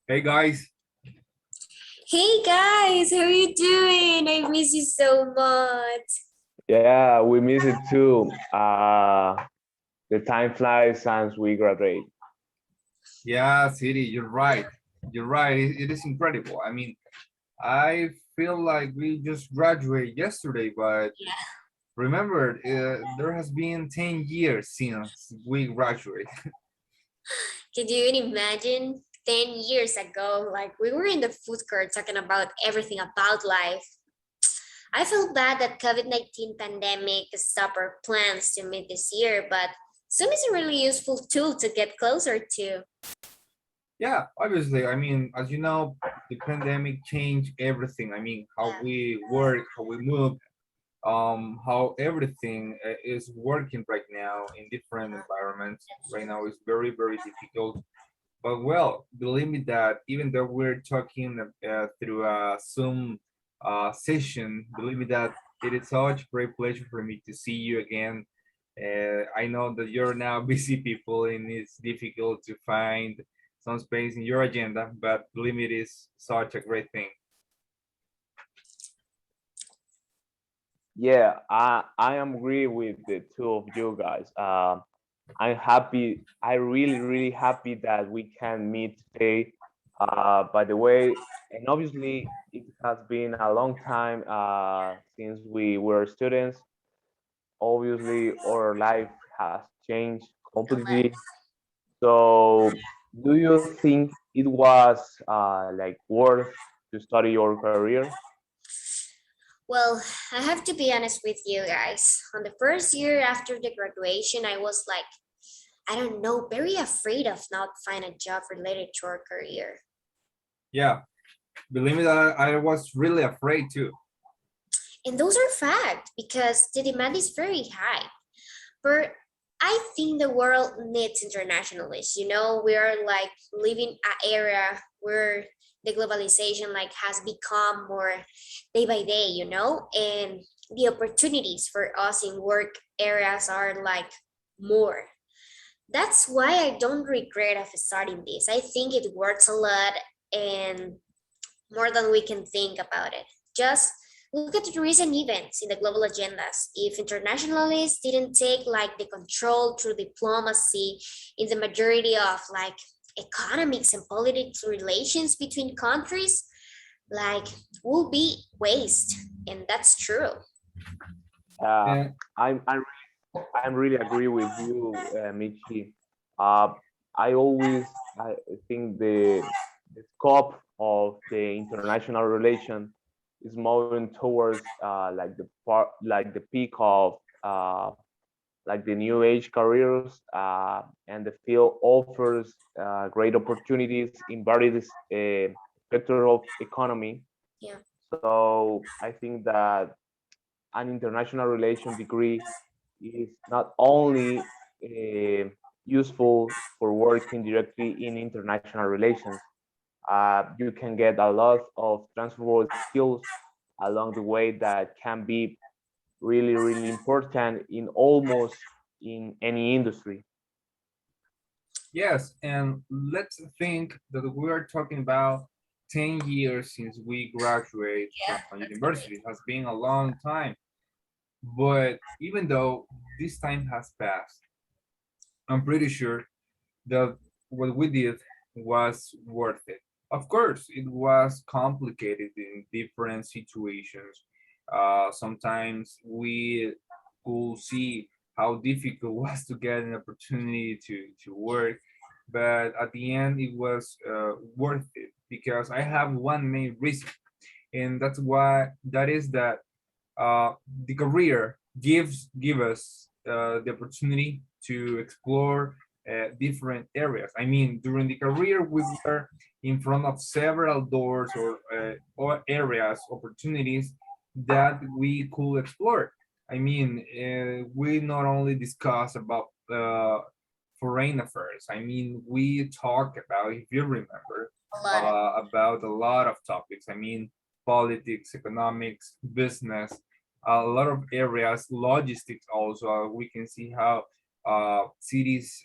Hey guys, Hey guys, how are you doing? I miss you so much. Yeah, we miss it too. The time flies since we graduate. yeah, City, you're right. You're right. It is incredible. I mean, I feel like we just graduated yesterday, but Yeah. remember, there has been 10 years since we graduated. Can you even imagine 10 years ago, like we were in the food court talking about everything about life. I feel bad that COVID-19 pandemic stopped our plans to meet this year, but Zoom is a really useful tool to get closer to. Yeah, obviously. I mean, as you know, the pandemic changed everything. I mean, how Yeah. we work, how we move, how everything is working right now in different environments. Right now is very, very difficult. But well, believe me that even though we're talking through a Zoom session, believe me that it is such a great pleasure for me to see you again. I know that you're now busy people and it's difficult to find some space in your agenda, but believe me, it is such a great thing. Yeah, I am agree with the two of you guys. I'm happy. I really happy that we can meet today. By the way, and obviously it has been a long time since we were students. Obviously, our life has changed A lot. completely. So, do you think it was like worth to study your career? Well, I have to be honest with you guys. On the first year after the graduation, I was like, I don't know, very afraid of not finding a job related to our career. Yeah, believe me that I was really afraid too. And those are fact because the demand is very high. But I think the world needs internationalists. You know, we are like living an era where the globalization like has become more day by day, you know, and the opportunities for us in work areas are like more. That's why I don't regret of starting this. I think it works a lot and more than we can think about it. Just look at the recent events in the global agendas. If internationalists didn't take like the control through diplomacy in the majority of like economics and politics relations between countries, like will be waste. And that's true. Uh, And I'm really agree with you, Michi. Uh, I think the scope of the international relation is moving towards like the peak of like the new age careers, and the field offers great opportunities in various sectors of economy. Yeah. So I think that an international relation degree is not only uh, useful for working directly in international relations. You can get a lot of transferable skills along the way that can be really important in almost in any industry. yes, and let's think that we are talking about 10 years since we graduate from Yeah, that's great. university. It has been a long time. But even though this time has passed, I'm pretty sure that what we did was worth it. Of course, it was complicated in different situations. Sometimes we could see how difficult it was to get an opportunity to work, but at the end, it was worth it because I have one main reason, and that's why that is that the career give us the opportunity to explore different areas. I mean, during the career, we were in front of several doors or areas, opportunities that we could explore. I mean, we not only discuss about foreign affairs. I mean, we talk about, if you remember, A lot of about a lot of topics. I mean, politics, economics, business, a lot of areas, logistics also. We can see how cities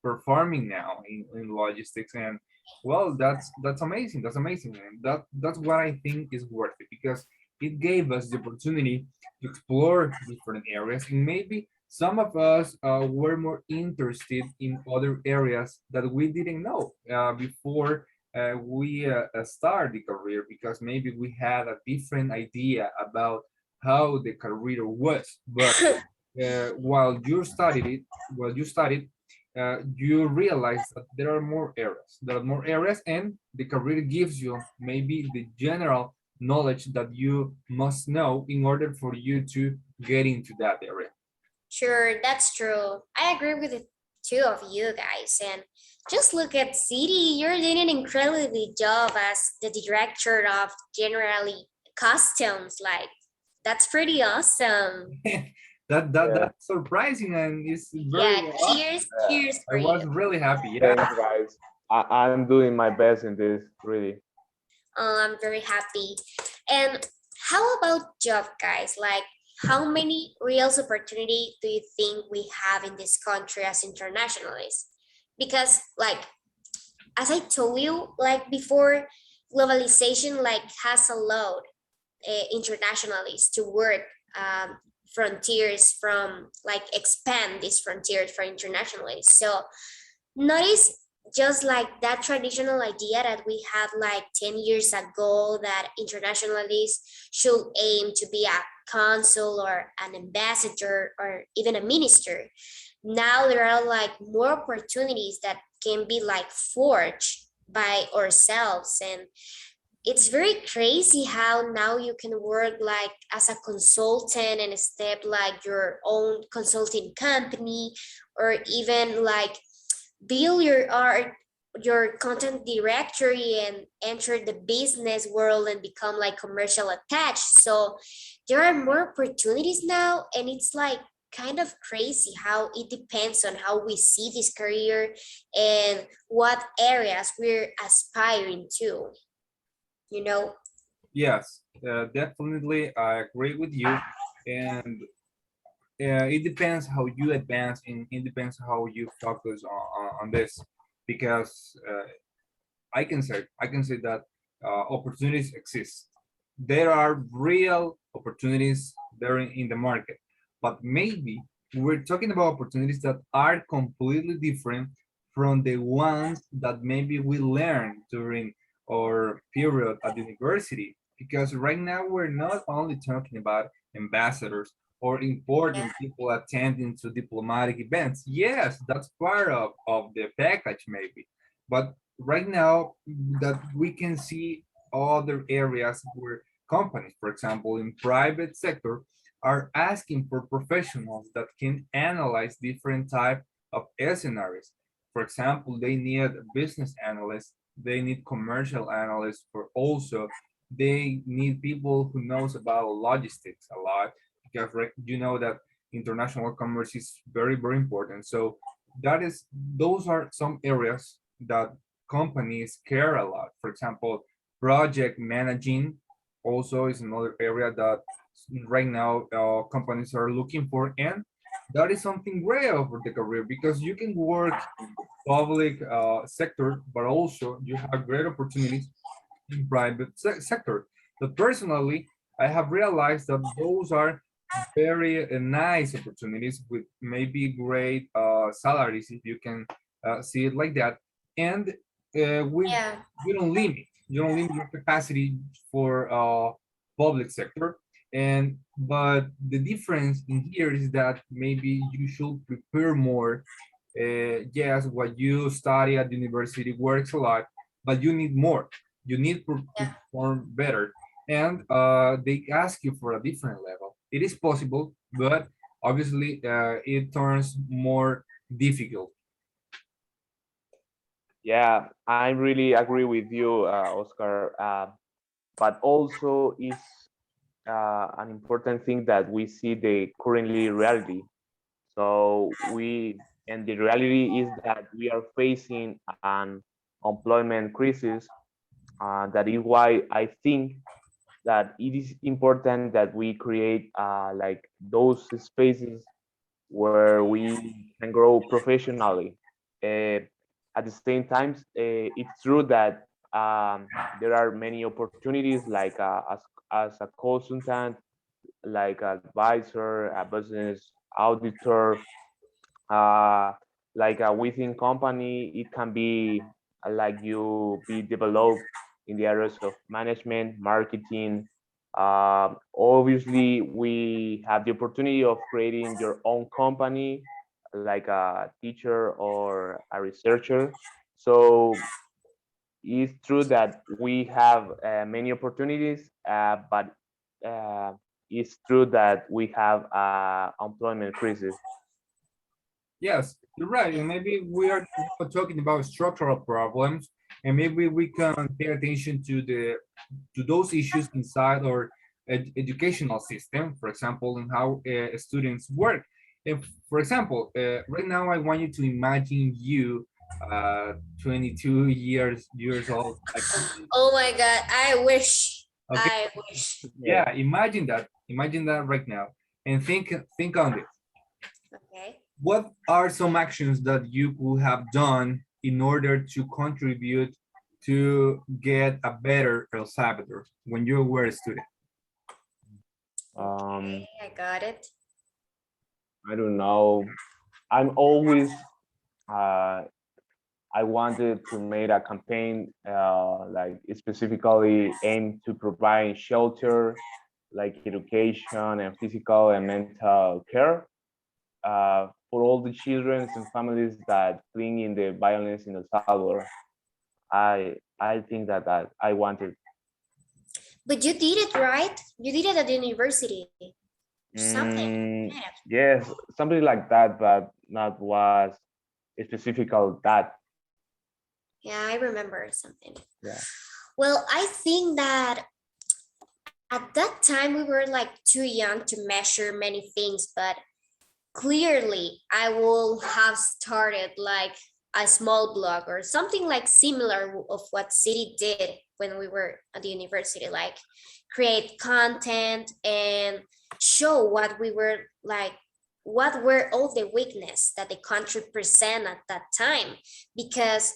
performing now in logistics. And well, that's amazing. That's amazing. And that's what I think is worth it, because it gave us the opportunity to explore different areas, and maybe some of us were more interested in other areas that we didn't know before we start the career, because maybe we had a different idea about how the career was. But while you studied, you realize that there are more areas. There are more areas, and the career gives you maybe the general knowledge that you must know in order for you to get into that area. Sure, that's true. I agree with the two of you guys. And just look at City. You're doing an incredibly job as the director of generally customs. Like, that's pretty awesome. Yeah, That's surprising, and it's very Yeah, awesome. cheers, yeah. cheers I for you. was really happy. Yeah. Thanks, guys. I'm doing my best in this, really. I'm very happy. And how about job, guys? Like, how many real opportunity do you think we have in this country as internationalists? Because, like, as I told you, like before, globalization like has allowed internationalists to work frontiers from like expand these frontiers for internationalists. So notice just like that traditional idea that we had like 10 years ago that internationalists should aim to be a consul or an ambassador or even a minister. Now there are like more opportunities that can be like forged by ourselves, and it's very crazy how now you can work like as a consultant and step like your own consulting company, or even like build your art, your content directory, and enter the business world and become like commercial attached. So there are more opportunities now, and it's like kind of crazy how it depends on how we see this career and what areas we're aspiring to, you know. Yes, definitely. I agree with you, and it depends how you advance, and it depends how you focus on this, because I can say that opportunities exist. There are real opportunities there in the market, but maybe we're talking about opportunities that are completely different from the ones that maybe we learned during our period at university. Because right now we're not only talking about ambassadors or Yeah. important people attending to diplomatic events. Yes, that's part of the package maybe. But right now that we can see other areas where companies, for example, in private sector, are asking for professionals that can analyze different type of scenarios. For example, they need business analysts, they need commercial analysts, for also they need people who knows about logistics a lot, because you know that international commerce is very important. So those are some areas that companies care a lot. For example, project managing also is another area that right now companies are looking for, and that is something great over the career, because you can work in the public sector, but also you have great opportunities in private sector. But personally, I have realized that those are very nice opportunities with maybe great salaries, if you can see it like that. And we Yeah. you don't limit your capacity for public sector. And but the difference in here is that maybe you should prepare more. Yes, what you study at university works a lot, but you need more. You need to Yeah. perform better, and they ask you for a different level. It is possible, but obviously it turns more difficult. Yeah, I really agree with you, Oscar. But also is an important thing that we see the currently reality. So and the reality is that we are facing an employment crisis. That is why I think that it is important that we create like those spaces where we can grow professionally. Uh, at the same time, it's true that there are many opportunities like as a consultant, like advisor, a business auditor, uh, like within company, it can be like you be developed in the areas of management, marketing. Obviously, we have the opportunity of creating your own company, like a teacher or a researcher. So it's true that we have many opportunities, but uh, it's true that we have employment crisis. Yes, you're right. And maybe we are now talking about structural problems, and maybe we can pay attention to those issues inside our educational system. For example, in how students work. And for example, right now I want you to imagine you, 22 years old. Like, Oh my God, I wish. okay, I wish. Yeah. yeah, imagine that. Imagine that right now, and think on this. Okay. What are some actions that you could have done in order to contribute to get a better El Salvador when you were a student? Um, Okay, I got it. I don't know. I'm always uh, I wanted to make a campaign like specifically aimed to provide shelter, like education and physical and mental care for all the children and families that fleeing in the violence in El Salvador. I think that I wanted. But you did it, right? You did it at the university. Something. Mm, Yeah, yes, something like that, but not was specifical that. yeah, I remember something. Yeah. Well, I think that at that time we were like too young to measure many things, but clearly I will have started like a small blog or something like similar of what City did when we were at the university, like create content and show what we were like, what were all the weakness that the country present at that time. Because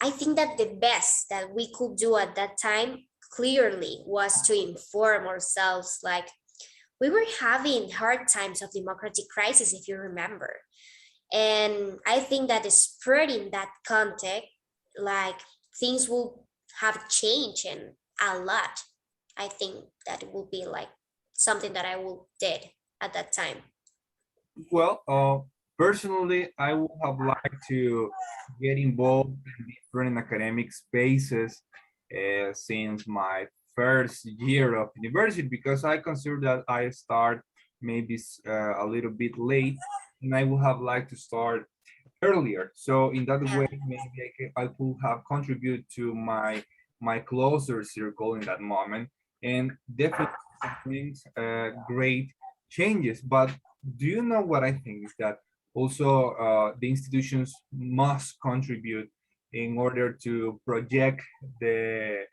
I think that the best that we could do at that time clearly was to inform ourselves, like we were having hard times of democratic crisis, if you remember. And I think that spreading that context, like things will have changed and a lot. I think that it will be like something that I will did at that time. Well, personally, I would have liked to get involved in different academic spaces since my first year of university because I consider that I start maybe a little bit late, and I would have liked to start earlier. So in that Yeah. way, maybe I could have contributed to my closer circle in that moment, and definitely brings great changes. But do you know what I think is that also the institutions must contribute in order to project the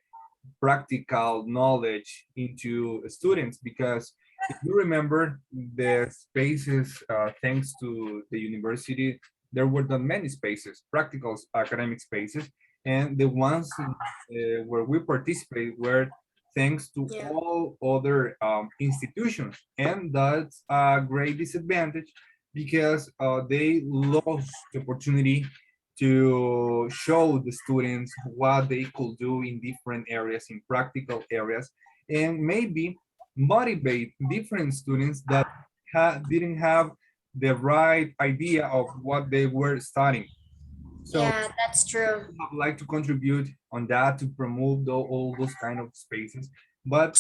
practical knowledge into students, because if you remember the spaces, thanks to the university, there were not many spaces, practical academic spaces, and the ones where we participate were thanks to Yeah. all other institutions, and that's a great disadvantage because they lost the opportunity to show the students what they could do in different areas, in practical areas, and maybe motivate different students that didn't have the right idea of what they were studying. So Yeah, that's true. I would like to contribute on that to promote all those kind of spaces. But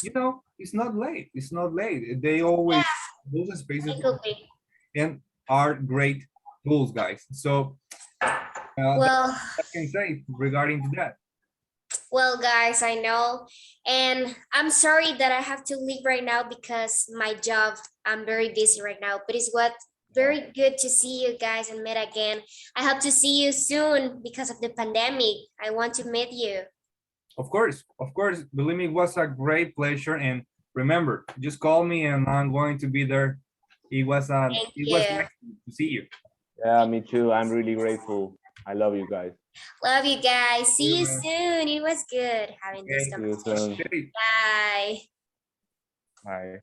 it's not late. It's not late. They always Yeah, those spaces it could be. and are great tools, guys. So that's Well, what I can say regarding to that. well, guys, I know. And I'm sorry that I have to leave right now because my job, I'm very busy right now. But it's what very good to see you guys and meet again. I hope to see you soon because of the pandemic. I want to meet you. Of course, believe me, it was a great pleasure. And remember, just call me and I'm going to be there It was Thank you. nice to see you. Yeah, me too. I'm really grateful. I love you guys. Love you guys. See you Yeah. soon. It was good having this Okay. See you conversation. soon. Okay. Bye. Bye.